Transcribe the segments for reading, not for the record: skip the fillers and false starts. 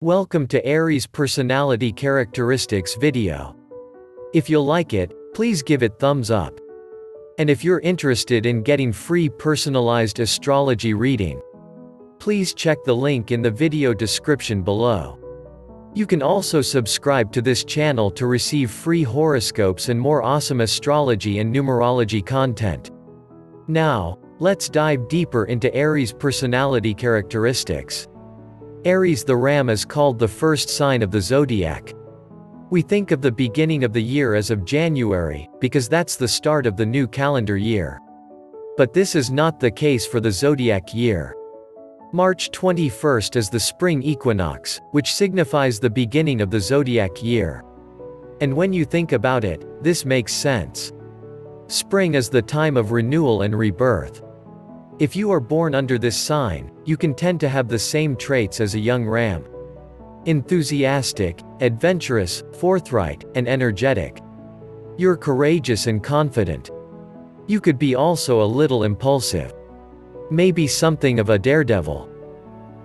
Welcome to Aries Personality Characteristics video. If you'll like it, please give it thumbs up. And if you're interested in getting free personalized astrology reading, please check the link in the video description below. You can also subscribe to this channel to receive free horoscopes and more awesome astrology and numerology content. Now, let's dive deeper into Aries personality characteristics. Aries the Ram is called the first sign of the zodiac. We think of the beginning of the year as of January, because that's the start of the new calendar year. But this is not the case for the zodiac year. March 21st is the spring equinox, which signifies the beginning of the zodiac year. And when you think about it, this makes sense. Spring is the time of renewal and rebirth. If you are born under this sign, you can tend to have the same traits as a young ram. Enthusiastic, adventurous, forthright, and energetic. You're courageous and confident. You could be also a little impulsive. Maybe something of a daredevil.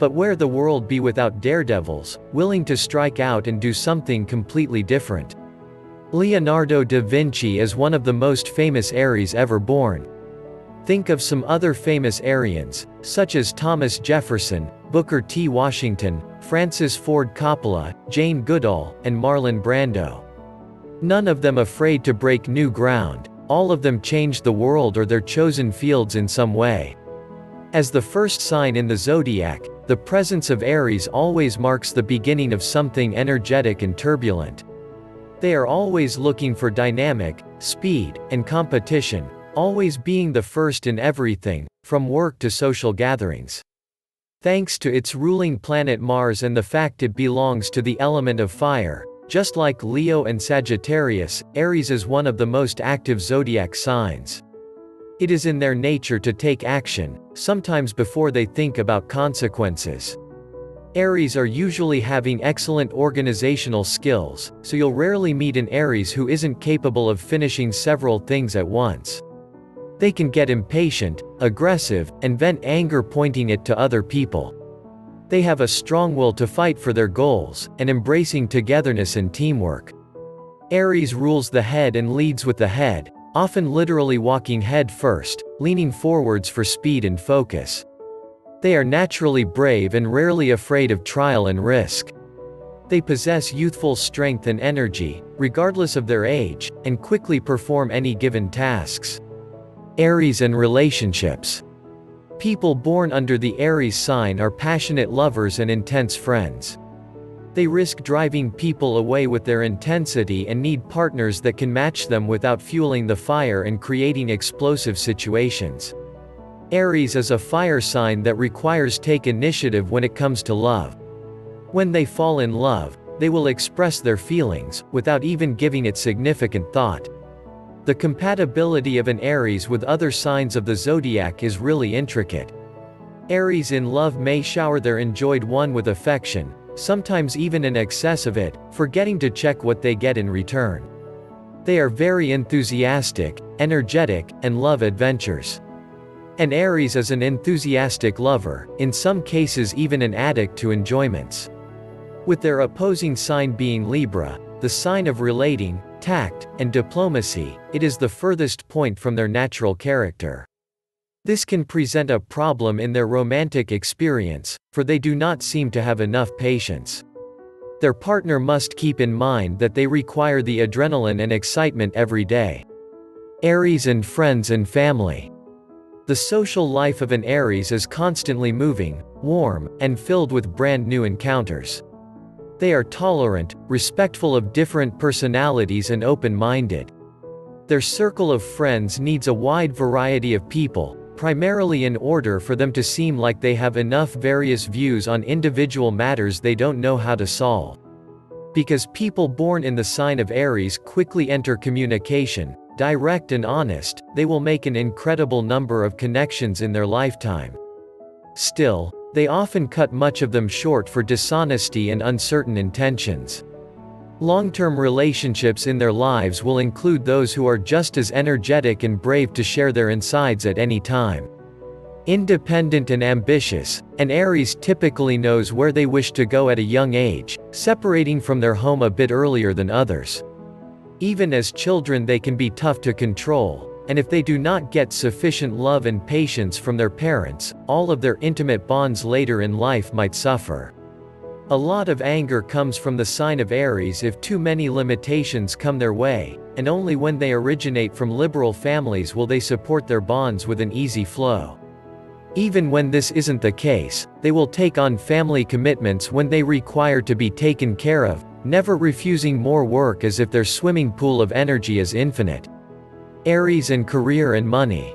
But where the world be without daredevils, willing to strike out and do something completely different? Leonardo da Vinci is one of the most famous Aries ever born. Think of some other famous Arians, such as Thomas Jefferson, Booker T. Washington, Francis Ford Coppola, Jane Goodall, and Marlon Brando. None of them afraid to break new ground, all of them changed the world or their chosen fields in some way. As the first sign in the zodiac, the presence of Aries always marks the beginning of something energetic and turbulent. They are always looking for dynamic, speed, and competition, always being the first in everything, from work to social gatherings. Thanks to its ruling planet Mars and the fact it belongs to the element of fire, just like Leo and Sagittarius, Aries is one of the most active zodiac signs. It is in their nature to take action, sometimes before they think about consequences. Aries are usually having excellent organizational skills, so you'll rarely meet an Aries who isn't capable of finishing several things at once. They can get impatient, aggressive, and vent anger pointing it to other people. They have a strong will to fight for their goals, and embracing togetherness and teamwork. Aries rules the head and leads with the head, often literally walking head first, leaning forwards for speed and focus. They are naturally brave and rarely afraid of trial and risk. They possess youthful strength and energy, regardless of their age, and quickly perform any given tasks. Aries and relationships. People born under the Aries sign are passionate lovers and intense friends. They risk driving people away with their intensity and need partners that can match them without fueling the fire and creating explosive situations. Aries is a fire sign that requires take initiative when it comes to love. When they fall in love, they will express their feelings, without even giving it significant thought. The compatibility of an Aries with other signs of the zodiac is really intricate. Aries in love may shower their enjoyed one with affection, sometimes even in excess of it, forgetting to check what they get in return. They are very enthusiastic, energetic, and love adventures. An Aries is an enthusiastic lover, in some cases even an addict to enjoyments. With their opposing sign being Libra, the sign of relating, tact, and diplomacy, it is the furthest point from their natural character. This can present a problem in their romantic experience, for they do not seem to have enough patience. Their partner must keep in mind that they require the adrenaline and excitement every day. Aries and friends and family. The social life of an Aries is constantly moving, warm, and filled with brand new encounters. They are tolerant, respectful of different personalities and open-minded. Their circle of friends needs a wide variety of people, primarily in order for them to seem like they have enough various views on individual matters they don't know how to solve. Because people born in the sign of Aries quickly enter communication, direct and honest, they will make an incredible number of connections in their lifetime. Still, they often cut much of them short for dishonesty and uncertain intentions. Long-term relationships in their lives will include those who are just as energetic and brave to share their insides at any time. Independent and ambitious, an Aries typically knows where they wish to go at a young age, separating from their home a bit earlier than others. Even as children they can be tough to control, and if they do not get sufficient love and patience from their parents, all of their intimate bonds later in life might suffer. A lot of anger comes from the sign of Aries if too many limitations come their way, and only when they originate from liberal families will they support their bonds with an easy flow. Even when this isn't the case, they will take on family commitments when they require to be taken care of, never refusing more work as if their swimming pool of energy is infinite. Aries and career and money.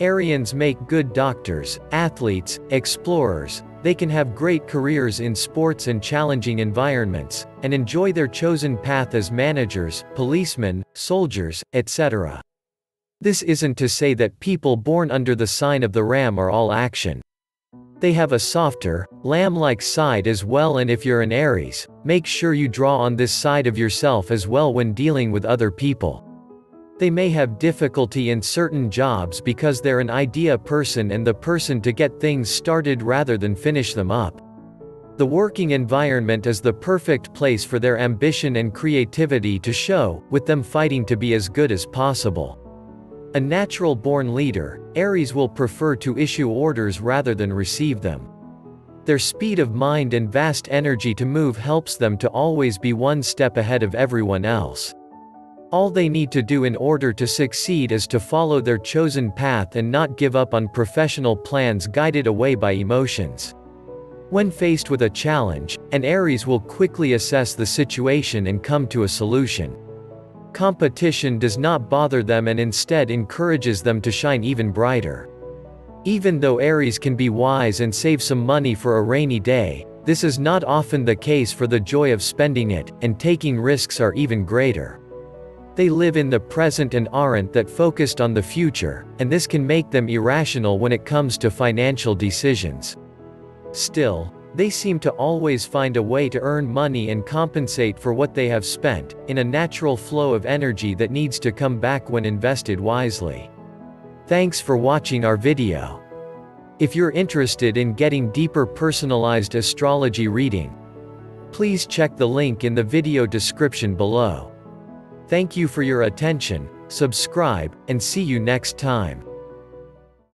Arians make good doctors, athletes, explorers. They can have great careers in sports and challenging environments, and enjoy their chosen path as managers, policemen, soldiers, etc. This isn't to say that people born under the sign of the Ram are all action. They have a softer, lamb-like side as well, and if you're an Aries, make sure you draw on this side of yourself as well when dealing with other people. They may have difficulty in certain jobs because they're an idea person and the person to get things started rather than finish them up. The working environment is the perfect place for their ambition and creativity to show, with them fighting to be as good as possible. A natural-born leader, Aries will prefer to issue orders rather than receive them. Their speed of mind and vast energy to move helps them to always be one step ahead of everyone else. All they need to do in order to succeed is to follow their chosen path and not give up on professional plans guided away by emotions. When faced with a challenge, an Aries will quickly assess the situation and come to a solution. Competition does not bother them and instead encourages them to shine even brighter. Even though Aries can be wise and save some money for a rainy day, this is not often the case for the joy of spending it, and taking risks are even greater. They live in the present and aren't that focused on the future, and this can make them irrational when it comes to financial decisions. Still, they seem to always find a way to earn money and compensate for what they have spent, in a natural flow of energy that needs to come back when invested wisely. Thanks for watching our video. If you're interested in getting deeper personalized astrology reading, please check the link in the video description below. Thank you for your attention, subscribe, and see you next time.